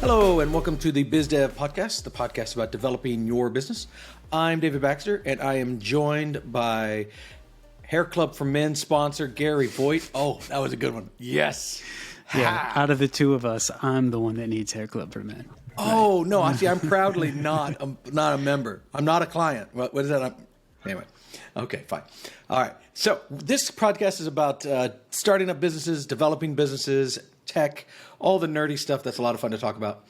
Hello, and welcome to the BizDev Podcast, the podcast about developing your business. I'm David Baxter, and I am joined by Hair Club for Men sponsor Gary Voigt. Oh, that was a good one. Yes. Yeah, out of the two of us, I'm the one that needs Hair Club for Men. Oh, right. No, actually, I'm proudly not a member. I'm not a client. What is that? Anyway, okay, fine. All right. So this podcast is about starting up businesses, developing businesses, tech, all the nerdy stuff that's a lot of fun to talk about.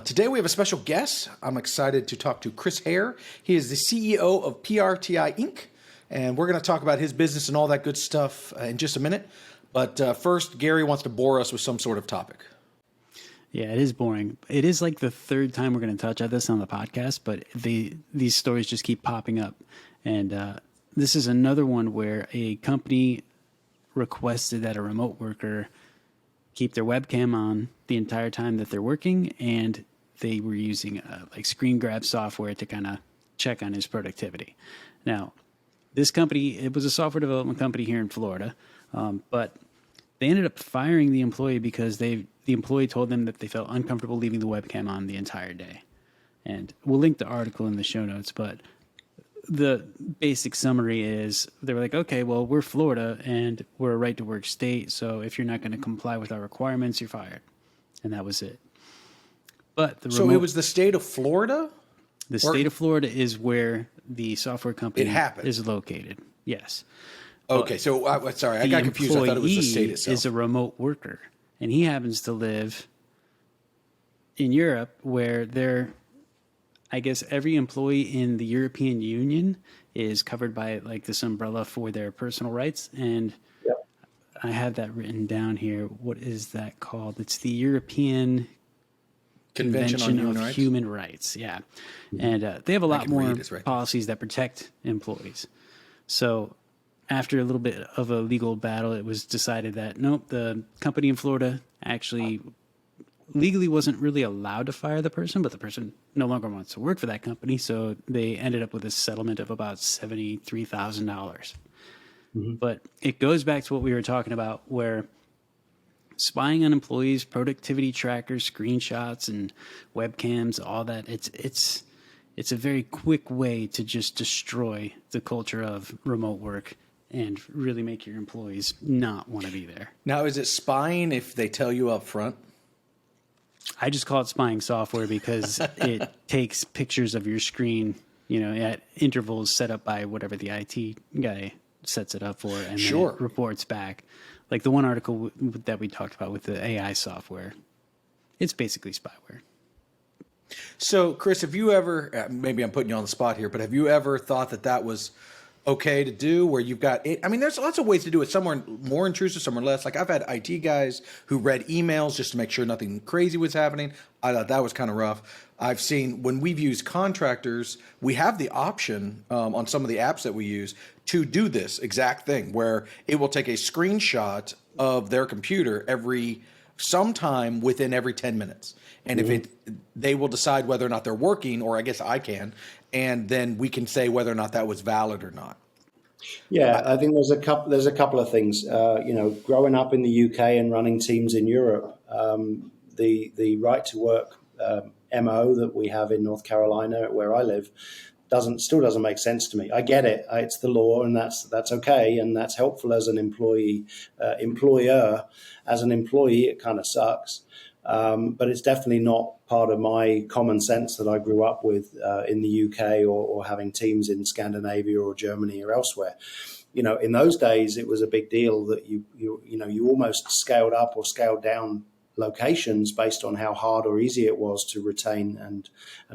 Today we have a special guest. I'm excited to talk to Chris Hare. He is the CEO of PRTI Inc. And we're going to talk about his business and all that good stuff in just a minute. But first, Gary wants to bore us with some sort of topic. Yeah, it is boring. It is like the third time we're going to touch on this on the podcast, but these stories just keep popping up. And this is another one where a company requested that a remote worker keep their webcam on the entire time that they're working, and they were using like screen grab software to kind of check on his productivity. Now, this company, it was a software development company here in Florida, but they ended up firing the employee because the employee told them that they felt uncomfortable leaving the webcam on the entire day. And we'll link the article in the show notes, but the basic summary is they were like, okay, well, we're Florida and we're a right to work state. So if you're not going to comply with our requirements, you're fired. And that was it. But So it was the state of Florida? The state of Florida is where the software company is located. Yes. Okay. But so sorry, I got confused. I thought it was the state itself. Is a remote worker, and he happens to live in Europe where I guess every employee in the European Union is covered by like this umbrella for their personal rights. And I have that written down here. What is that called? It's the European Convention on Human Rights. Yeah. And they have a lot more policies that protect employees. So after a little bit of a legal battle, it was decided that nope, the company in Florida actually legally wasn't really allowed to fire the person, but the person no longer wants to work for that company. So they ended up with a settlement of about $73,000. Mm-hmm. But it goes back to what we were talking about, where spying on employees, productivity trackers, screenshots, and webcams, all that, it's a very quick way to just destroy the culture of remote work and really make your employees not want to be there. Now, is it spying if they tell you up front? I just call it spying software because it takes pictures of your screen, at intervals set up by whatever the IT guy sets it up for, and then it reports back. Like the one article that we talked about with the AI software, it's basically spyware. So, Chris, have you ever, maybe I'm putting you on the spot here, but have you ever thought that was okay to do, where you've got it? I mean, there's lots of ways to do it. Some are more intrusive, some are less. Like I've had IT guys who read emails just to make sure nothing crazy was happening. I thought that was kind of rough. I've seen when we've used contractors, we have the option on some of the apps that we use to do this exact thing, where it will take a screenshot of their computer sometime within every 10 minutes. And if they will decide whether or not they're working, or I guess I can, and then we can say whether or not that was valid or not. Yeah, I think there's a couple of things. Growing up in the UK and running teams in Europe, the right to work MO that we have in North Carolina, where I live, still doesn't make sense to me. I get it; it's the law, and that's okay, and that's helpful as an employer. As an employee, it kind of sucks. But it's definitely not part of my common sense that I grew up with in the UK or having teams in Scandinavia or Germany or elsewhere. In those days, it was a big deal that you almost scaled up or scaled down locations based on how hard or easy it was to retain and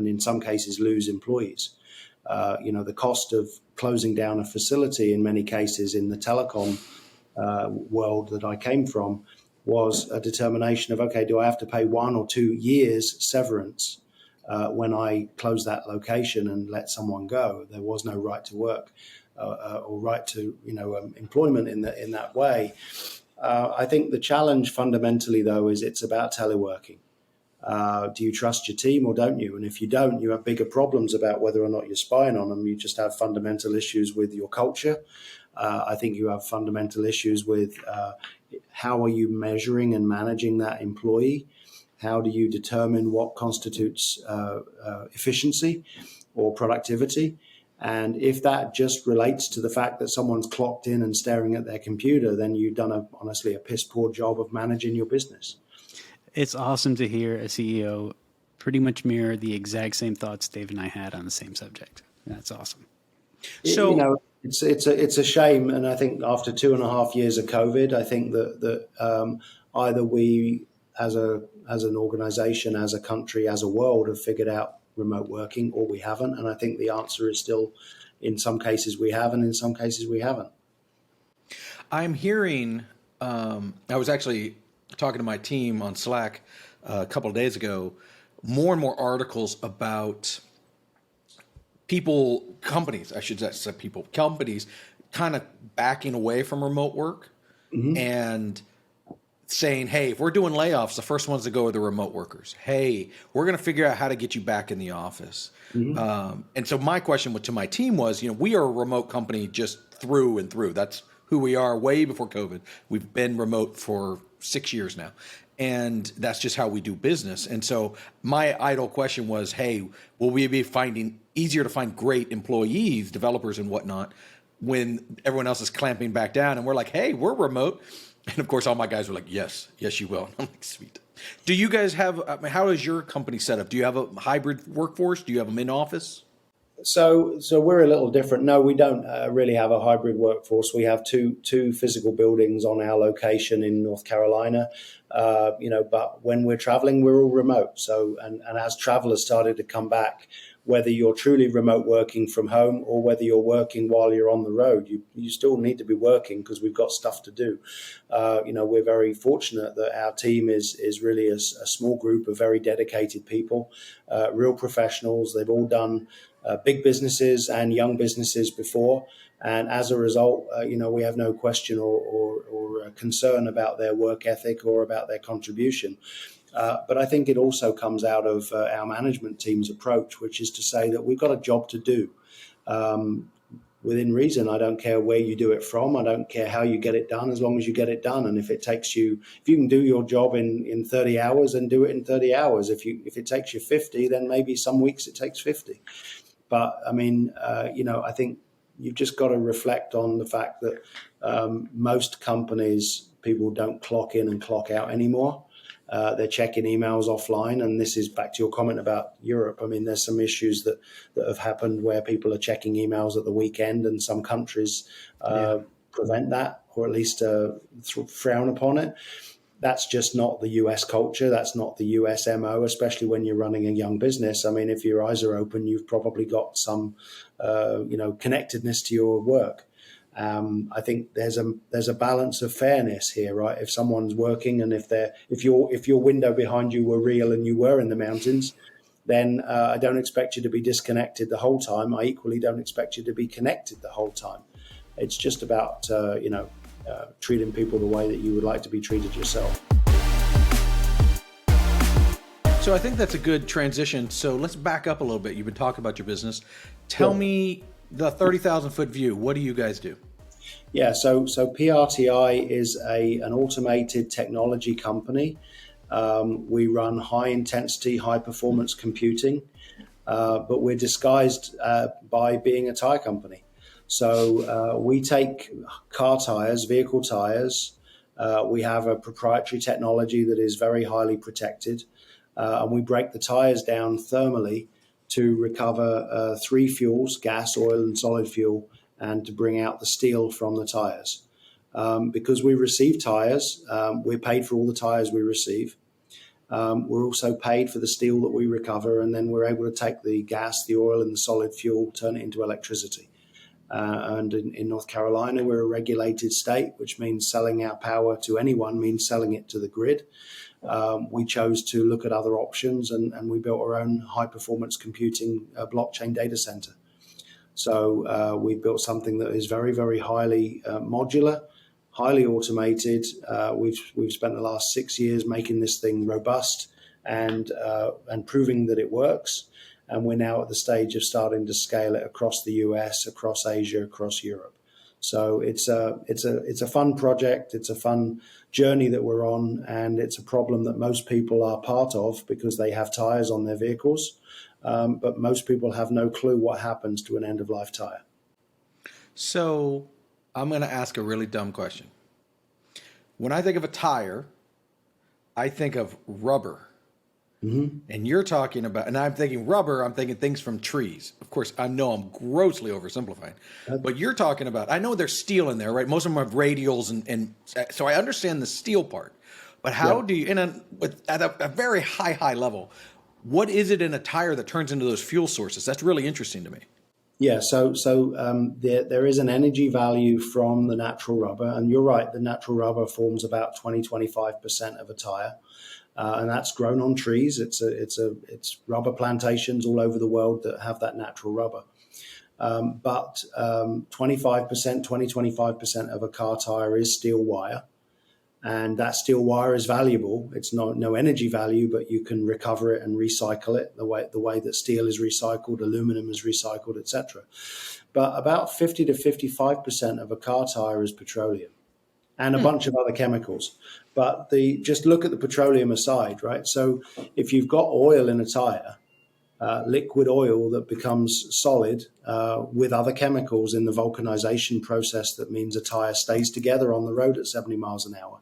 in some cases lose employees. The cost of closing down a facility in many cases in the telecom world that I came from was a determination of, okay, do I have to pay 1 or 2 years severance when I close that location and let someone go? There was no right to work or right to employment in that way. I think the challenge fundamentally, though, is it's about teleworking. Do you trust your team or don't you? And if you don't, you have bigger problems about whether or not you're spying on them. You just have fundamental issues with your culture. I think you have fundamental issues with how are you measuring and managing that employee? How do you determine what constitutes efficiency or productivity? And if that just relates to the fact that someone's clocked in and staring at their computer, then you've done honestly a piss poor job of managing your business. It's awesome to hear a CEO pretty much mirror the exact same thoughts Dave and I had on the same subject. That's awesome. So it's a shame, and I think after 2.5 years of COVID, I think that either we as an organization, as a country, as a world have figured out remote working, or we haven't. And I think the answer is still, in some cases we have, and in some cases we haven't. I'm hearing, I was actually talking to my team on Slack a couple of days ago, more and more articles about companies kind of backing away from remote work and saying, hey, if we're doing layoffs, the first ones to go are the remote workers. Hey, we're going to figure out how to get you back in the office. And so my question to my team was, we are a remote company just through and through. That's who we are way before COVID. We've been remote for 6 years now. And that's just how we do business. And so my idle question was, hey, will we be finding easier to find great employees, developers and whatnot, when everyone else is clamping back down? And we're like, hey, we're remote. And of course, all my guys were like, yes, you will. And I'm like, sweet. Do you guys have, how is your company set up? Do you have a hybrid workforce? Do you have them in office? So we're a little different. No, we don't really have a hybrid workforce. We have two physical buildings on our location in North Carolina. But when we're traveling, we're all remote. So, and as travelers started to come back, whether you're truly remote working from home or whether you're working while you're on the road, you still need to be working because we've got stuff to do. We're very fortunate that our team is really a small group of very dedicated people, real professionals. They've all done big businesses and young businesses before. And as a result, we have no question or concern about their work ethic or about their contribution. But I think it also comes out of our management team's approach, which is to say that we've got a job to do. Within reason, I don't care where you do it from. I don't care how you get it done, as long as you get it done. And if it takes you, if you can do your job in 30 hours, then do it in 30 hours. If it takes you 50, then maybe some weeks it takes 50. But I mean, I think you've just got to reflect on the fact that most companies, people don't clock in and clock out anymore. They're checking emails offline. And this is back to your comment about Europe. I mean, there's some issues that have happened where people are checking emails at the weekend, and some countries prevent that, or at least frown upon it. That's just not the US culture. That's not the US MO, especially when you're running a young business. I mean, if your eyes are open, you've probably got some, connectedness to your work. I think there's a balance of fairness here, right? If someone's working, and if your window behind you were real and you were in the mountains, then I don't expect you to be disconnected the whole time. I equally don't expect you to be connected the whole time. It's just about treating people the way that you would like to be treated yourself. So I think that's a good transition. So let's back up a little bit. You've been talking about your business. Tell me the 30,000 foot view. What do you guys do? Yeah, so PRTI is an automated technology company. We run high intensity, high performance computing, but we're disguised by being a tire company. So we take car tires, vehicle tires. We have a proprietary technology that is very highly protected, and we break the tires down thermally to recover three fuels: gas, oil, and solid fuel, and to bring out the steel from the tires. Because we receive tires, we're paid for all the tires we receive. We're also paid for the steel that we recover, and then we're able to take the gas, the oil, and the solid fuel, turn it into electricity. And in North Carolina, we're a regulated state, which means selling our power to anyone means selling it to the grid. We chose to look at other options, and we built our own high-performance computing blockchain data center. So we built something that is very, very highly modular, highly automated. We've spent the last 6 years making this thing robust and proving that it works. And we're now at the stage of starting to scale it across the US, across Asia, across Europe. So it's a fun project. It's a fun journey that we're on, and it's a problem that most people are part of because they have tires on their vehicles. But most people have no clue what happens to an end-of-life tire. So I'm going to ask a really dumb question. When I think of a tire, I think of rubber. Mm-hmm. And you're talking about, and I'm thinking rubber, I'm thinking things from trees. Of course, I know I'm grossly oversimplifying, but you're talking about, I know there's steel in there, right? Most of them have radials, and so I understand the steel part. But how do you, at a very high level, what is it in a tire that turns into those fuel sources? That's really interesting to me. Yeah, so there is an energy value from the natural rubber, and you're right, the natural rubber forms about 20-25% of a tire. And that's grown on trees. It's rubber plantations all over the world that have that natural rubber. But 25% of a car tire is steel wire. And that steel wire is valuable. It's no energy value, but you can recover it and recycle it the way that steel is recycled, aluminum is recycled, etc. But about 50 to 55% of a car tire is petroleum and a bunch of other chemicals. But just look at the petroleum aside, right? So if you've got oil in a tire, liquid oil that becomes solid with other chemicals in the vulcanization process, that means a tire stays together on the road at 70 miles an hour.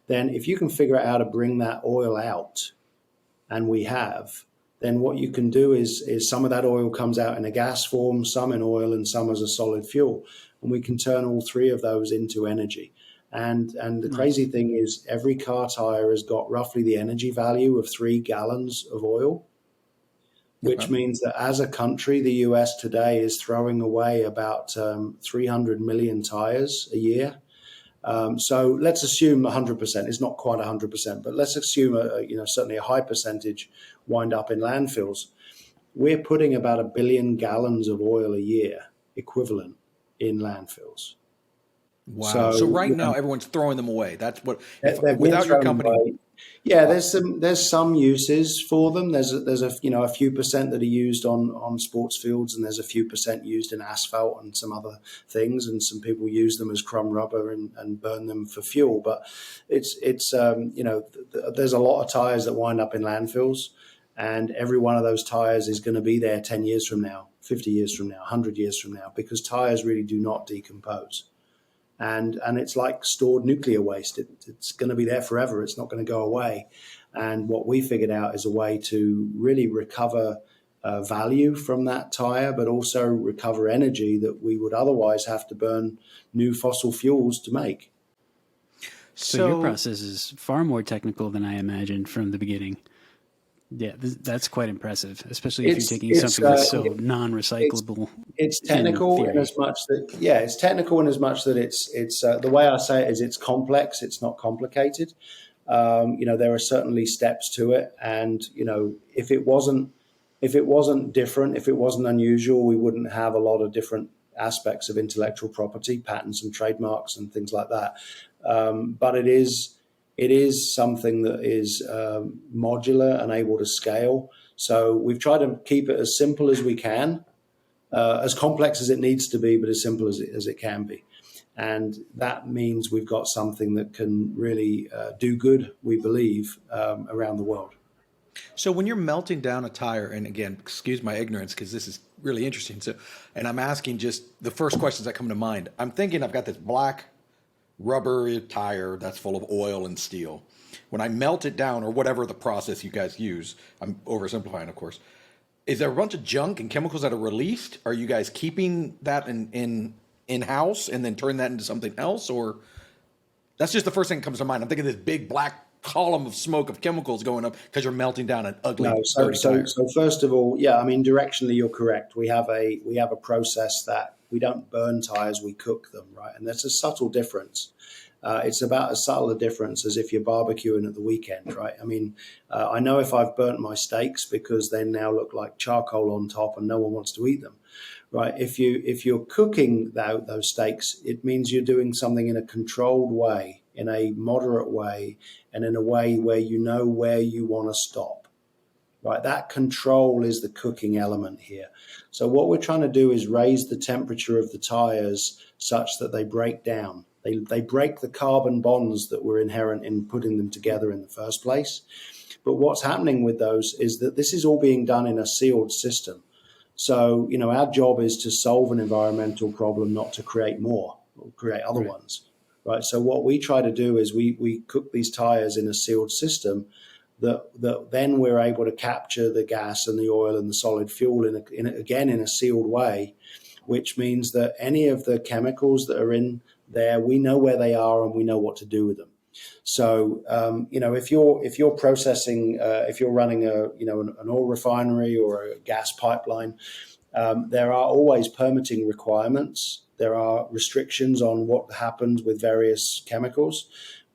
Then if you can figure out how to bring that oil out, and we have, then what you can do is some of that oil comes out in a gas form, some in oil, and some as a solid fuel. And we can turn all three of those into energy. And the crazy thing is every car tire has got roughly the energy value of 3 gallons of oil, which means that as a country, the US today is throwing away about 300 million tires a year. So let's assume 100%. It's not quite 100%, but let's assume certainly a high percentage wind up in landfills. We're putting about 1 billion gallons of oil a year equivalent in landfills. Wow. So right now, everyone's throwing them away. That's what, without your company. Away. Yeah, there's some uses for them. There's a few percent that are used on sports fields, and there's a few percent used in asphalt and some other things, and some people use them as crumb rubber and burn them for fuel. But there's a lot of tires that wind up in landfills, and every one of those tires is going to be there 10 years from now, 50 years from now, 100 years from now, because tires really do not decompose. And it's like stored nuclear waste. It's going to be there forever. It's not going to go away. And what we figured out is a way to really recover value from that tire, but also recover energy that we would otherwise have to burn new fossil fuels to make. So your process is far more technical than I imagined from the beginning. Yeah, that's quite impressive, especially if you're taking something that's so non-recyclable. It's technical in as much that it's technical in as much that it's the way I say it is it's complex. It's not complicated. There are certainly steps to it, and if it wasn't different, if it wasn't unusual, we wouldn't have a lot of different aspects of intellectual property, patents and trademarks and things like that. But it is something that is modular and able to scale. So we've tried to keep it as simple as we can, as complex as it needs to be, but as simple as it can be. And that means we've got something that can really do good, we believe, around the world. So when you're melting down a tire, and again, excuse my ignorance because this is really interesting. So, and I'm asking just the first questions that come to mind. I'm thinking I've got this black rubber tire that's full of oil and steel. When I melt it down, or whatever the process you guys use, I'm oversimplifying, of course. Is there a bunch of junk and chemicals that are released? Are you guys keeping that in-house and then turn that into something else? Or that's just the first thing that comes to mind. I'm thinking this big black column of smoke of chemicals going up because you're melting down an ugly, dirty tire. So first of all, directionally you're correct. We have a process that we don't burn tires, we cook them, right? And there's a subtle difference. It's about as subtle a difference as if you're barbecuing at the weekend, right? I mean, I know if I've burnt my steaks because they now look like charcoal on top and no one wants to eat them, right? If you're cooking those steaks, it means you're doing something in a controlled way, in a moderate way, and in a way where you know where you want to stop. right? That control is the cooking element here. So what we're trying to do is raise the temperature of the tires such that they break down. They break the carbon bonds that were inherent in putting them together in the first place. But what's happening with those is that this is all being done in a sealed system. So, our job is to solve an environmental problem, not to create more or create other ones, right? So what we try to do is we cook these tires in a sealed system that then we're able to capture the gas and the oil and the solid fuel in a sealed way, which means that any of the chemicals that are in there, we know where they are and we know what to do with them. So, if you're processing, if you're running an oil refinery or a gas pipeline, there are always permitting requirements. There are restrictions on what happens with various chemicals.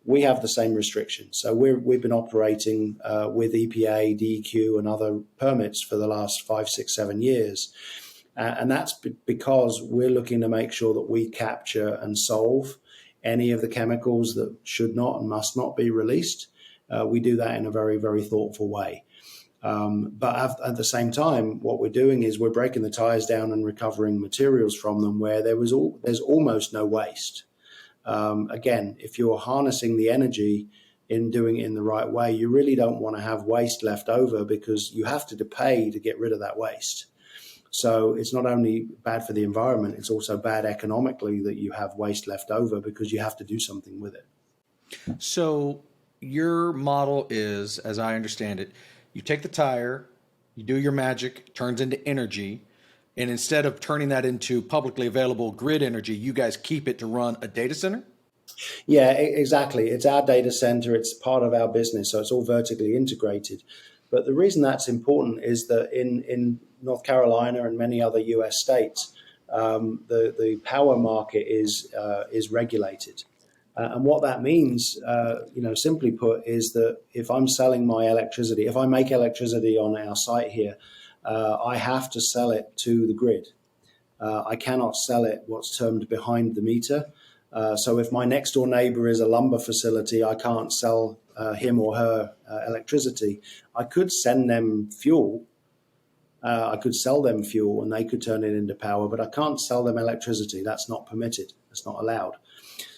We have the same restrictions. So we've been operating with EPA, DEQ, and other permits for the last 5, 6, 7 years. And that's because we're looking to make sure that we capture and solve any of the chemicals that should not and must not be released. We do that in a very, very thoughtful way. But at the same time, what we're doing is we're breaking the tires down and recovering materials from them where there's almost no waste. Again, if you're harnessing the energy in doing it in the right way, you really don't want to have waste left over because you have to pay to get rid of that waste. So it's not only bad for the environment, it's also bad economically that you have waste left over because you have to do something with it. So your model is, as I understand it, you take the tire, you do your magic, turns into energy, and instead of turning that into publicly available grid energy, you guys keep it to run a data center? Yeah, exactly. It's our data center. It's part of our business. So it's all vertically integrated. But the reason that's important is that in North Carolina and many other US states, the power market is regulated. And what that means, simply put, is that if I'm selling my electricity, if I make electricity on our site here, I have to sell it to the grid. I cannot sell it what's termed behind the meter. So if my next door neighbor is a lumber facility, I can't sell him or her electricity. I could send them fuel. I could sell them fuel and they could turn it into power, but I can't sell them electricity. That's not permitted. That's not allowed.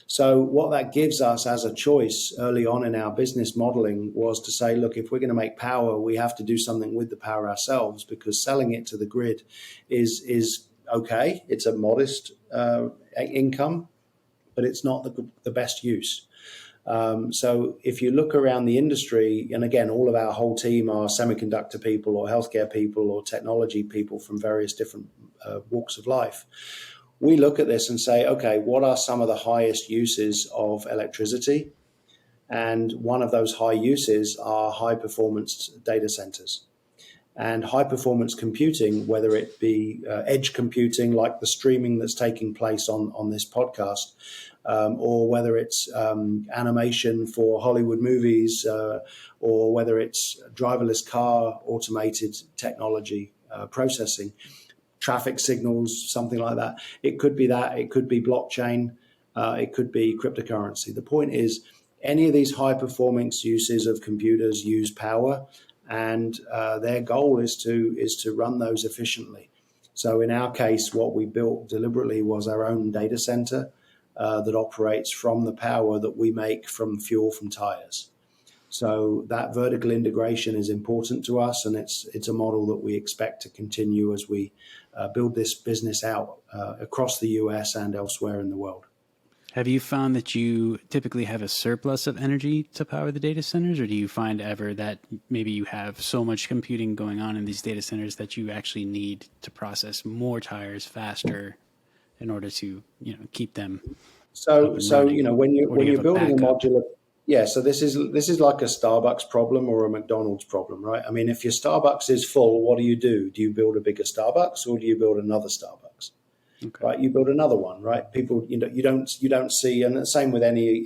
So what that gives us as a choice early on in our business modeling was to say, look, if we're going to make power, we have to do something with the power ourselves because selling it to the grid is okay. It's a modest income, but it's not the best use. So if you look around the industry, and again, all of our whole team are semiconductor people or healthcare people or technology people from various different walks of life, we look at this and say, okay, what are some of the highest uses of electricity? And one of those high uses are high performance data centers. And high performance computing, whether it be edge computing like the streaming that's taking place on this podcast, or whether it's animation for Hollywood movies, or whether it's driverless car automated technology processing, traffic signals, something like that. It could be that. It could be blockchain. It could be cryptocurrency. The point is, any of these high performance uses of computers use power, and their goal is to run those efficiently. So in our case, what we built deliberately was our own data center that operates from the power that we make from fuel from tires. So that vertical integration is important to us, and it's a model that we expect to continue as we build this business out across the US and elsewhere in the world. Have you found that you typically have a surplus of energy to power the data centers, or do you find ever that maybe you have so much computing going on in these data centers that you actually need to process more tires faster in order to, keep them? So when you're building a modular, so this is like a Starbucks problem or a McDonald's problem, right? I mean, if your Starbucks is full, what do? Do you build a bigger Starbucks or do you build another Starbucks? Okay. Right, you build another one, right? People, you don't see, and the same with any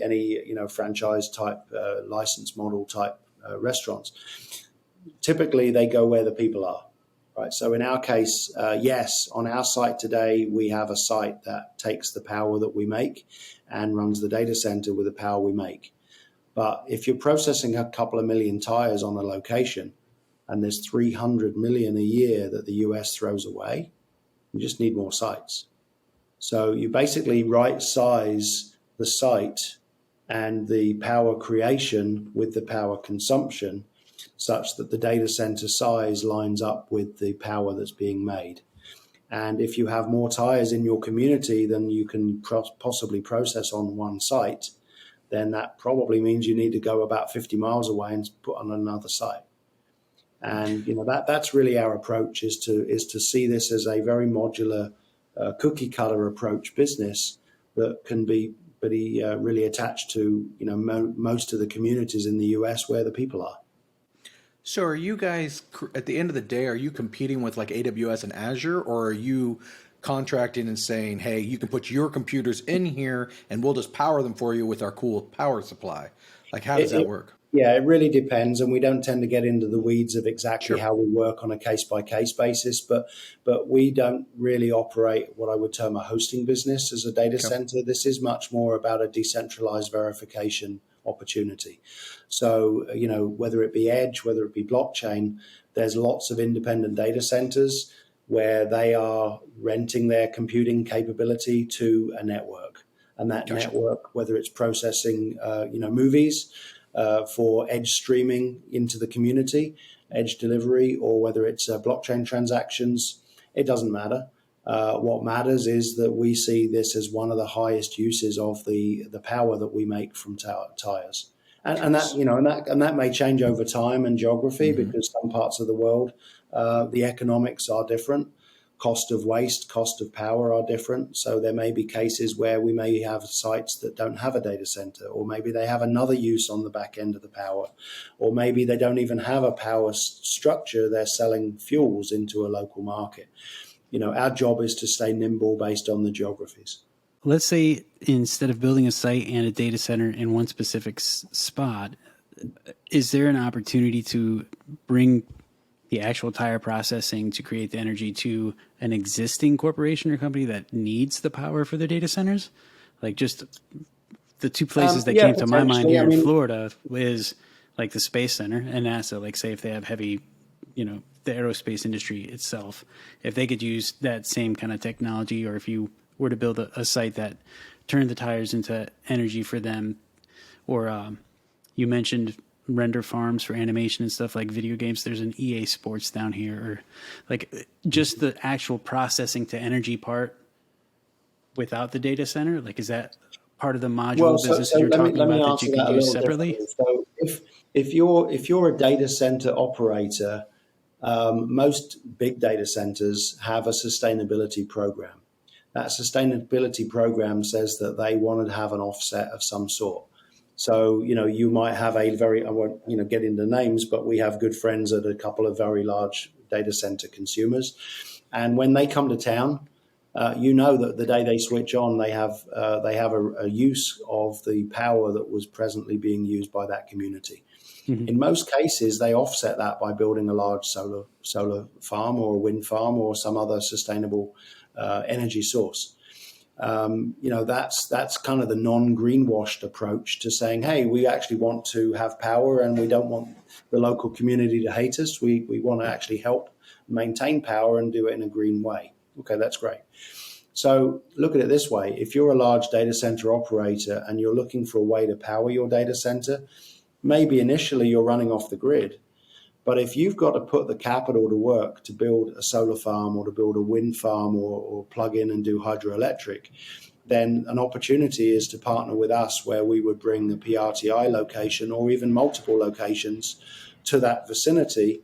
franchise type license model type restaurants. Typically, they go where the people are, right? So in our case, yes, on our site today, we have a site that takes the power that we make and runs the data center with the power we make. But if you're processing a couple of million tires on a location, and there's 300 million a year that the US throws away. You just need more sites. So you basically right size the site and the power creation with the power consumption such that the data center size lines up with the power that's being made. And if you have more tires in your community than you can possibly process on one site, then that probably means you need to go about 50 miles away and put on another site. And that's really our approach, is to see this as a very modular, cookie cutter approach business that can be really attached to most of the communities in the US where the people are. So are you guys, at the end of the day, are you competing with like AWS and Azure, or are you contracting and saying, hey, you can put your computers in here and we'll just power them for you with our cool power supply? Like, how does that work? Yeah, it really depends, and we don't tend to get into the weeds of exactly Sure. how we work on a case-by-case basis, but we don't really operate what I would term a hosting business as a data center. This is much more about a decentralized verification opportunity. So, whether it be edge, whether it be blockchain, there's lots of independent data centers where they are renting their computing capability to a network. And that network, whether it's processing, movies, for edge streaming into the community, edge delivery, or whether it's blockchain transactions, it doesn't matter. What matters is that we see this as one of the highest uses of the power that we make from tires, and that may change over time and geography, because some parts of the world, the economics are different. Cost of waste, cost of power are different. So there may be cases where we may have sites that don't have a data center, or maybe they have another use on the back end of the power, or maybe they don't even have a power structure. They're selling fuels into a local market. Our job is to stay nimble based on the geographies. Let's say instead of building a site and a data center in one specific spot, is there an opportunity to bring the actual tire processing to create the energy to an existing corporation or company that needs the power for their data centers? Like, just the two places that came to my mind here in Florida is like the Space Center and NASA. Like, say if they have heavy, the aerospace industry itself, if they could use that same kind of technology, or if you were to build a site that turned the tires into energy for them, or you mentioned render farms for animation and stuff like video games. There's an EA Sports down here, or like just the actual processing to energy part without the data center. Like, is that part of the module business you're talking about that you could use separately? So if you're a data center operator, most big data centers have a sustainability program. That sustainability program says that they want to have an offset of some sort. So, you might have I won't, get into names, but we have good friends at a couple of very large data center consumers. And when they come to town, that the day they switch on, they have a use of the power that was presently being used by that community. Mm-hmm. In most cases, they offset that by building a large solar farm or a wind farm or some other sustainable energy source. That's kind of the non-greenwashed approach to saying, hey, we actually want to have power and we don't want the local community to hate us. We want to actually help maintain power and do it in a green way. Okay, that's great. So look at it this way. If you're a large data center operator and you're looking for a way to power your data center, maybe initially you're running off the grid. But if you've got to put the capital to work to build a solar farm or to build a wind farm or plug in and do hydroelectric, then an opportunity is to partner with us where we would bring the PRTI location or even multiple locations to that vicinity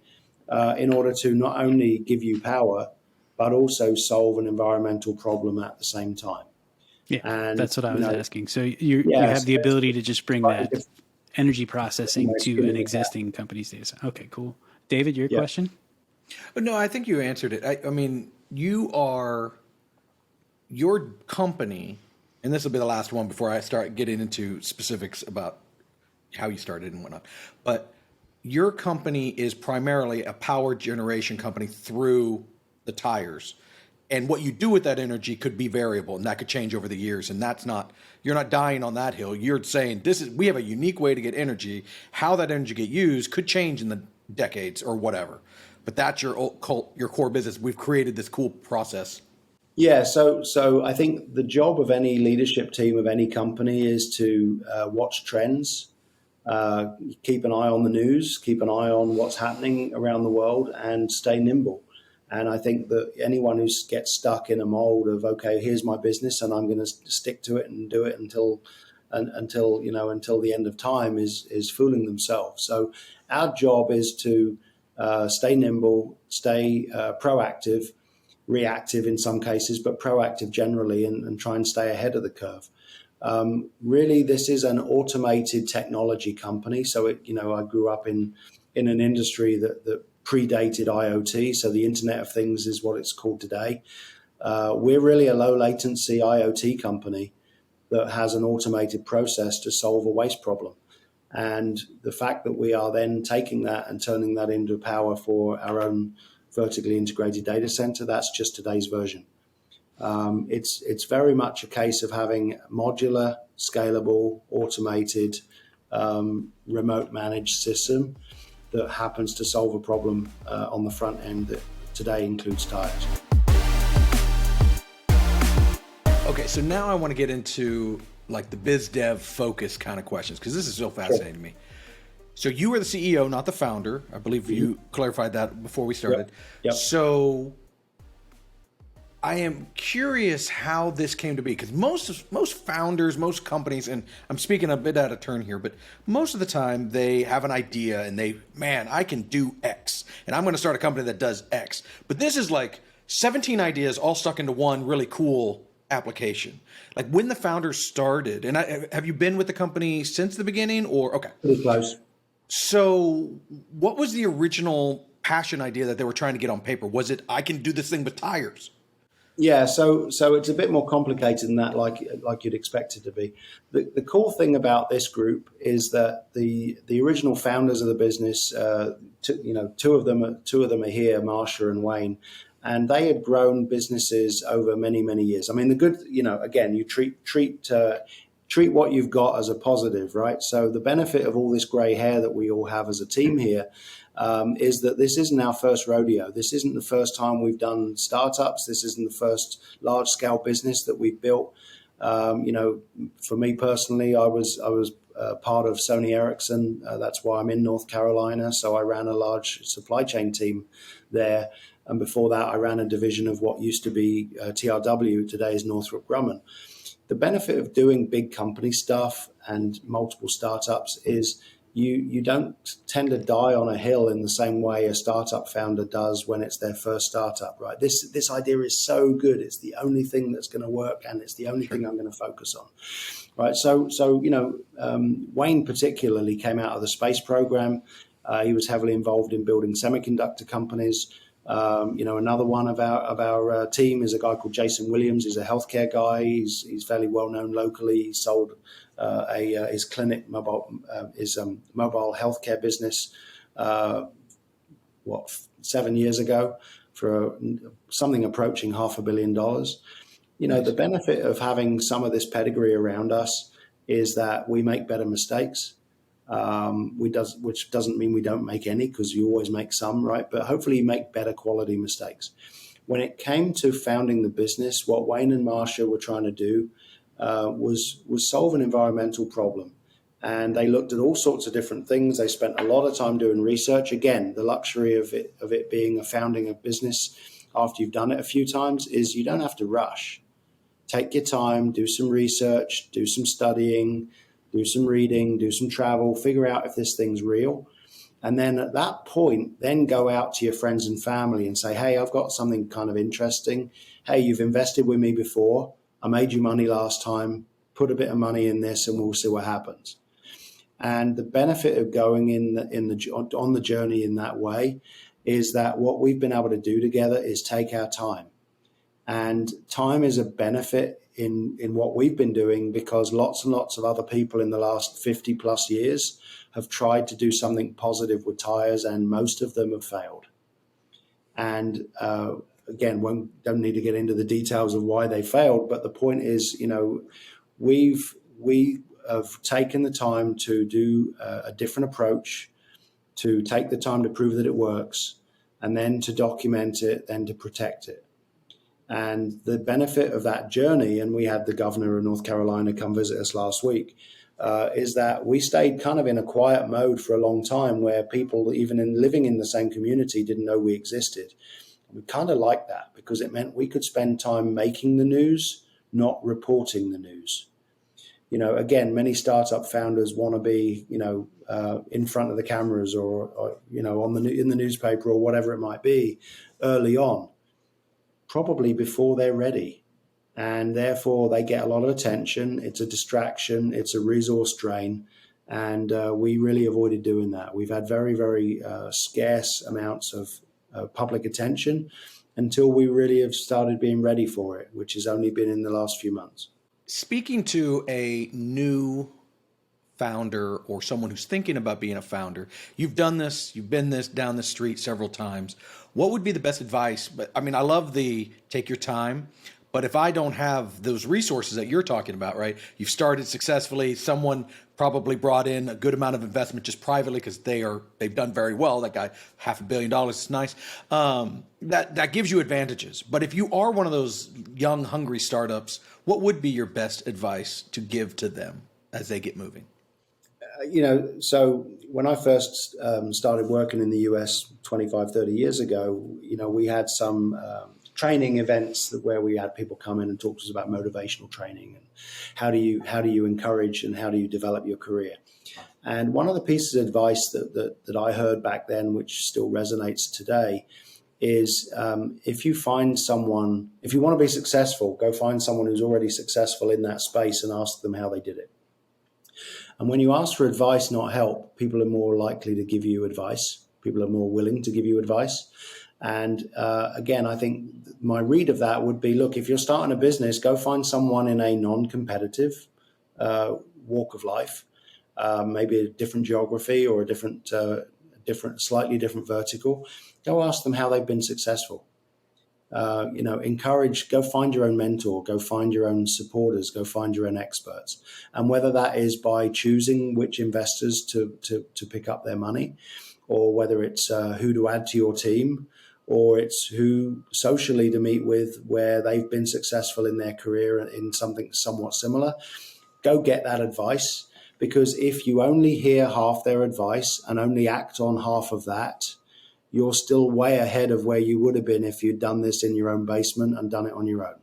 in order to not only give you power, but also solve an environmental problem at the same time. Yeah, and that's what I was asking. So you have the ability to just bring that energy processing to an existing company's data center. Okay, cool. David, your question? No, I think you answered it. I mean, your company, and this will be the last one before I start getting into specifics about how you started and whatnot, but your company is primarily a power generation company through the tires. And what you do with that energy could be variable, and that could change over the years. And you're not dying on that hill. You're saying we have a unique way to get energy. How that energy get used could change in the decades or whatever, but that's your core business. We've created this cool process. Yeah, so I think the job of any leadership team of any company is to watch trends, keep an eye on the news, keep an eye on what's happening around the world, and stay nimble. And I think that anyone who gets stuck in a mold of, okay, here's my business and I'm going to stick to it and do it until the end of time is fooling themselves. So our job is to stay nimble, stay proactive, reactive in some cases, but proactive generally, and try and stay ahead of the curve. Really, this is an automated technology company. So I grew up in an industry that predated IoT. So the Internet of Things is what it's called today. We're really a low latency IoT company that has an automated process to solve a waste problem. And the fact that we are then taking that and turning that into power for our own vertically integrated data center, that's just today's version. It's very much a case of having modular, scalable, automated, remote managed system that happens to solve a problem on the front end that today includes tires. Okay, so now I want to get into like the biz dev focus kind of questions, because this is so fascinating to me. So you were the CEO, not the founder. I believe you clarified that before we started. Yep. So I am curious how this came to be, because most founders, most companies, and I'm speaking a bit out of turn here, but most of the time they have an idea and I can do X, and I'm going to start a company that does X. But this is like 17 ideas all stuck into one really cool application. Like when the founders started, and have you been with the company since the beginning, or okay? Pretty close. So what was the original passion idea that they were trying to get on paper? Was it, I can do this thing with tires? Yeah, so it's a bit more complicated than that, like you'd expect it to be. The cool thing about this group is that the original founders of the business, two of them are here, Marsha and Wayne, and they had grown businesses over many, many years. I mean, the good, again, you treat what you've got as a positive, right? So the benefit of all this gray hair that we all have as a team here is that this isn't our first rodeo. This isn't the first time we've done startups. This isn't the first large-scale business that we've built. For me personally, I was part of Sony Ericsson. That's why I'm in North Carolina. So I ran a large supply chain team there. And before that, I ran a division of what used to be TRW, today is Northrop Grumman. The benefit of doing big company stuff and multiple startups is you don't tend to die on a hill in the same way a startup founder does when it's their first startup, right? This idea is so good. It's the only thing that's going to work, and it's the only thing I'm going to focus on, right? So Wayne particularly came out of the space program. He was heavily involved in building semiconductor companies. Another one of our team is a guy called Jason Williams. He's a healthcare guy. He's fairly well known locally. He sold his clinic mobile healthcare business 7 years ago for something approaching $500 million. Nice. The benefit of having some of this pedigree around us is that we make better mistakes. Which doesn't mean we don't make any, because you always make some, right? But hopefully you make better quality mistakes. When it came to founding the business, what Wayne and Marsha were trying to do was solve an environmental problem. And they looked at all sorts of different things. They spent a lot of time doing research. Again, the luxury of it being a founding a business after you've done it a few times is you don't have to rush. Take your time, do some research, do some studying, do some reading, do some travel, figure out if this thing's real. And then at that point, then go out to your friends and family and say, hey, I've got something kind of interesting. Hey, you've invested with me before. I made you money last time. Put a bit of money in this and we'll see what happens. And the benefit of going on the journey in that way is that what we've been able to do together is take our time. And time is a benefit in what we've been doing, because lots and lots of other people in the last 50 plus years have tried to do something positive with tires, and most of them have failed. And again, don't need to get into the details of why they failed, but the point is, we have taken the time to do a different approach to take the time to prove that it works, and then to document it, then to protect it. And the benefit of that journey, and we had the governor of North Carolina come visit us last week, is that we stayed kind of in a quiet mode for a long time where people, even in living in the same community, didn't know we existed. We kind of liked that because it meant we could spend time making the news, not reporting the news. Again, many startup founders want to be, in front of the cameras or in the newspaper or whatever it might be early on, probably before they're ready. And therefore they get a lot of attention. It's a distraction. It's a resource drain. And we really avoided doing that. We've had very, very scarce amounts of public attention until we really have started being ready for it, which has only been in the last few months. Speaking to a new founder or someone who's thinking about being a founder, you've done this, you've been down the street several times. What would be the best advice? But I mean, I love the take your time, but if I don't have those resources that you're talking about, right? You've started successfully. Someone probably brought in a good amount of investment just privately because they've done very well. That guy, $500 million, is nice. That gives you advantages. But if you are one of those young, hungry startups, what would be your best advice to give to them as they get moving? So when I first started working in the US 25, 30 years ago, we had some training events where we had people come in and talk to us about motivational training and how do you encourage and how do you develop your career. And one of the pieces of advice that I heard back then, which still resonates today, is if you want to be successful, go find someone who's already successful in that space and ask them how they did it. And when you ask for advice, not help, people are more likely to give you advice. People are more willing to give you advice. And again, I think my read of that would be, look, if you're starting a business, go find someone in a non-competitive walk of life, maybe a different geography or a slightly different vertical. Go ask them how they've been successful. Encourage, go find your own mentor, go find your own supporters, go find your own experts. And whether that is by choosing which investors to pick up their money, or whether it's who to add to your team, or it's who socially to meet with where they've been successful in their career in something somewhat similar, go get that advice. Because if you only hear half their advice and only act on half of that, you're still way ahead of where you would have been if you'd done this in your own basement and done it on your own,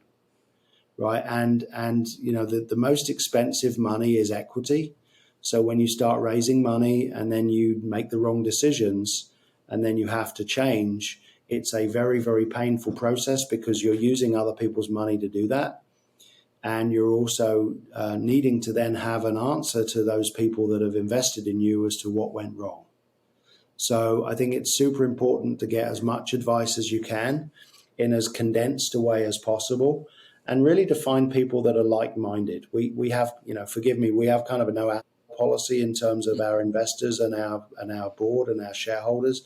right? And the most expensive money is equity. So when you start raising money and then you make the wrong decisions and then you have to change, it's a very, very painful process because you're using other people's money to do that. And you're also needing to then have an answer to those people that have invested in you as to what went wrong. So I think it's super important to get as much advice as you can in as condensed a way as possible, and really to find people that are like-minded. We have, forgive me, we have kind of a no policy in terms of our investors and our board and our shareholders,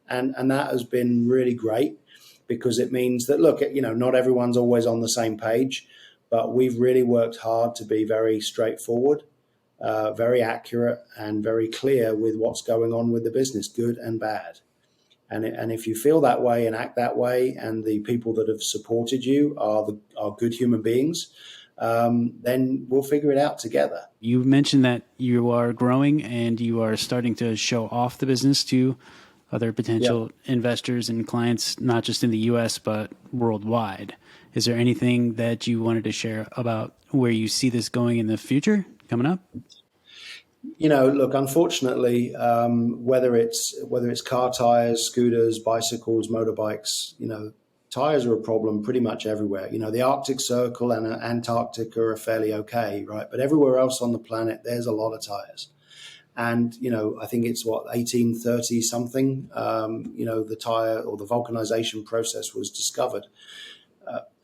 and that has been really great because it means that, look, not everyone's always on the same page, but we've really worked hard to be very straightforward, very accurate, and very clear with what's going on with the business, good and bad. And if you feel that way and act that way, and the people that have supported you are good human beings, then we'll figure it out together. You mentioned that you are growing and you are starting to show off the business to other potential investors and clients, not just in the U.S., but worldwide. Is there anything that you wanted to share about where you see this going in the future coming up? Look, unfortunately, whether it's car tires, scooters, bicycles, motorbikes, tires are a problem pretty much everywhere. The Arctic Circle and Antarctica are fairly okay, right? But everywhere else on the planet, there's a lot of tires. And, I think it's 1830 something, the tire or the vulcanization process was discovered.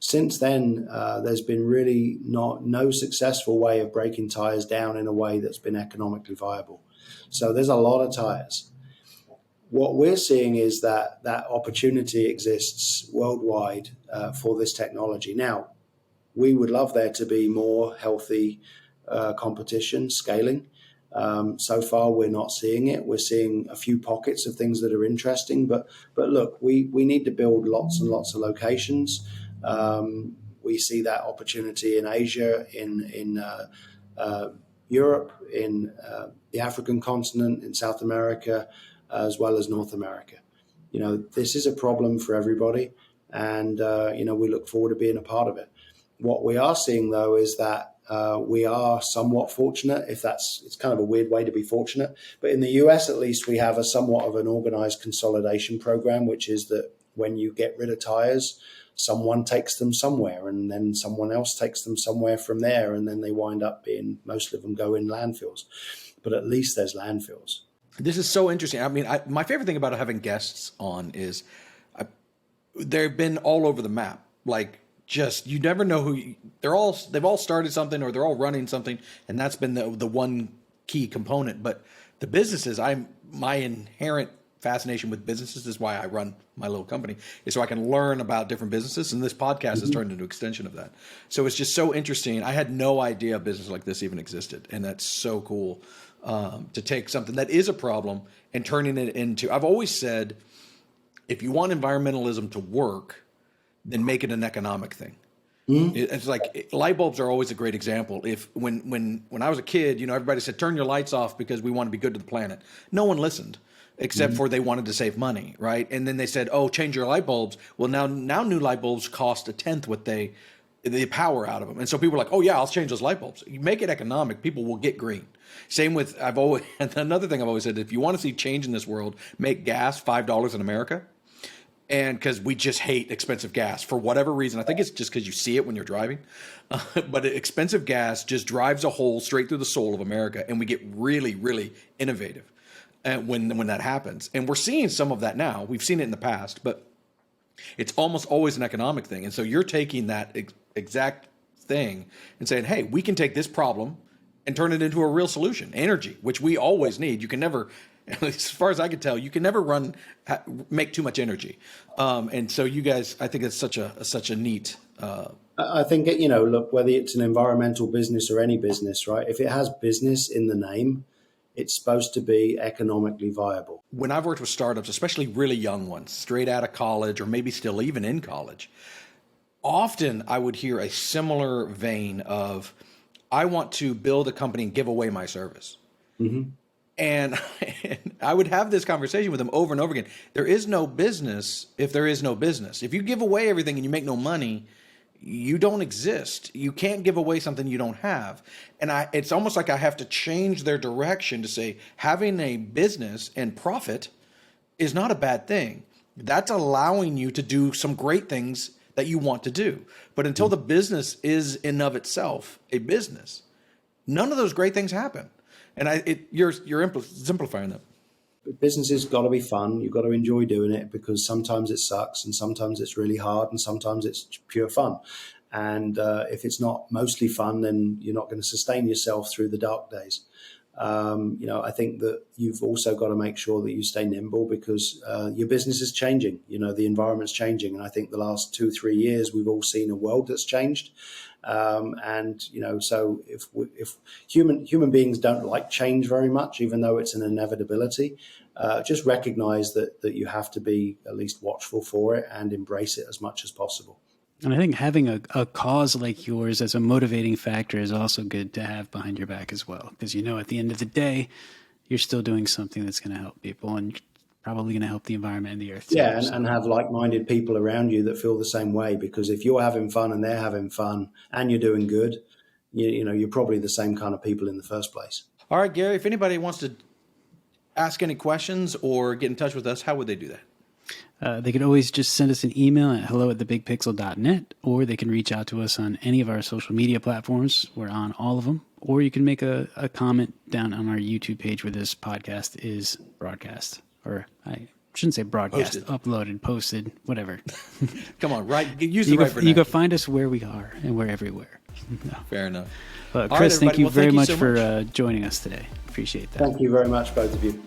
Since then, there's been really no successful way of breaking tires down in a way that's been economically viable. So there's a lot of tires. What we're seeing is that opportunity exists worldwide for this technology. Now, we would love there to be more healthy competition scaling. So far, we're not seeing it. We're seeing a few pockets of things that are interesting, but look, we need to build lots and lots of locations. We see that opportunity in Asia, in Europe, in the African continent, in South America, as well as North America. This is a problem for everybody, and we look forward to being a part of it. What we are seeing, though, is that we are somewhat fortunate. It's kind of a weird way to be fortunate, but in the US, at least, we have a somewhat of an organized consolidation program, which is that when you get rid of tires, someone takes them somewhere, and then someone else takes them somewhere from there, and then they wind up most of them go in landfills. But at least there's landfills. This is so interesting. I mean, my favorite thing about having guests on is they've been all over the map. Like, just, you never know they've all started something, or they're all running something, and that's been the one key component. But the businesses, my inherent fascination with businesses is why I run my little company, is so I can learn about different businesses, and this podcast has turned into an extension of that. So it's just so interesting. I had no idea a business like this even existed, and that's so cool to take something that is a problem and turning it into. I've always said, if you want environmentalism to work, then make it an economic thing. It's like light bulbs are always a great example. If when I was a kid, everybody said turn your lights off because we want to be good to the planet. No one listened, except for they wanted to save money, right? And then they said, oh, change your light bulbs. Well, now new light bulbs cost a tenth what the power out of them. And so people are like, oh yeah, I'll change those light bulbs. You make it economic, people will get green. Same with, another thing I've always said, if you want to see change in this world, make gas $5 in America. And because we just hate expensive gas for whatever reason. I think it's just because you see it when you're driving. But expensive gas just drives a hole straight through the soul of America. And we get really, really innovative when that happens. And we're seeing some of that now. We've seen it in the past, but it's almost always an economic thing. And so you're taking that exact thing and saying, hey, we can take this problem and turn it into a real solution. Energy, which we always need. You can never, as far as I can tell, you can never make too much energy. And so you guys, I think it's such a neat. I think, look, whether it's an environmental business or any business, right? If it has business in the name, it's supposed to be economically viable. When I've worked with startups, especially really young ones, straight out of college or maybe still even in college, often I would hear a similar vein of, I want to build a company and give away my service. Mm-hmm. And I would have this conversation with them over and over again. There is no business if there is no business. If you give away everything and you make no money, you don't exist. You can't give away something you don't have. And it's almost like I have to change their direction to say having a business and profit is not a bad thing. That's allowing you to do some great things that you want to do. But until the business is in of itself a business, none of those great things happen. And you're simplifying that. Business has got to be fun. You've got to enjoy doing it, because sometimes it sucks and sometimes it's really hard and sometimes it's pure fun. And if it's not mostly fun, then you're not going to sustain yourself through the dark days. I think that you've also got to make sure that you stay nimble, because your business is changing. The environment's changing. And I think the last 2-3 years, we've all seen a world that's changed. So if human beings don't like change very much, even though it's an inevitability, just recognize that you have to be at least watchful for it and embrace it as much as possible. And I think having a cause like yours as a motivating factor is also good to have behind your back as well. Because, at the end of the day, you're still doing something that's going to help people and probably going to help the environment and the earth too. Yeah, and have like-minded people around you that feel the same way. Because if you're having fun and they're having fun and you're doing good, you're probably the same kind of people in the first place. All right, Gary, if anybody wants to ask any questions or get in touch with us, how would they do that? They could always just send us an email at hello@thebigpixel.net, or they can reach out to us on any of our social media platforms. We're on all of them. Or you can make a comment down on our YouTube page where this podcast is broadcast. Or I shouldn't say broadcast, uploaded, posted, whatever. Come on, right? Use the right vernacular. You can find us where we are, and we're everywhere. No. Fair enough. Chris, thank you very much for joining us today. Appreciate that. Thank you very much, both of you.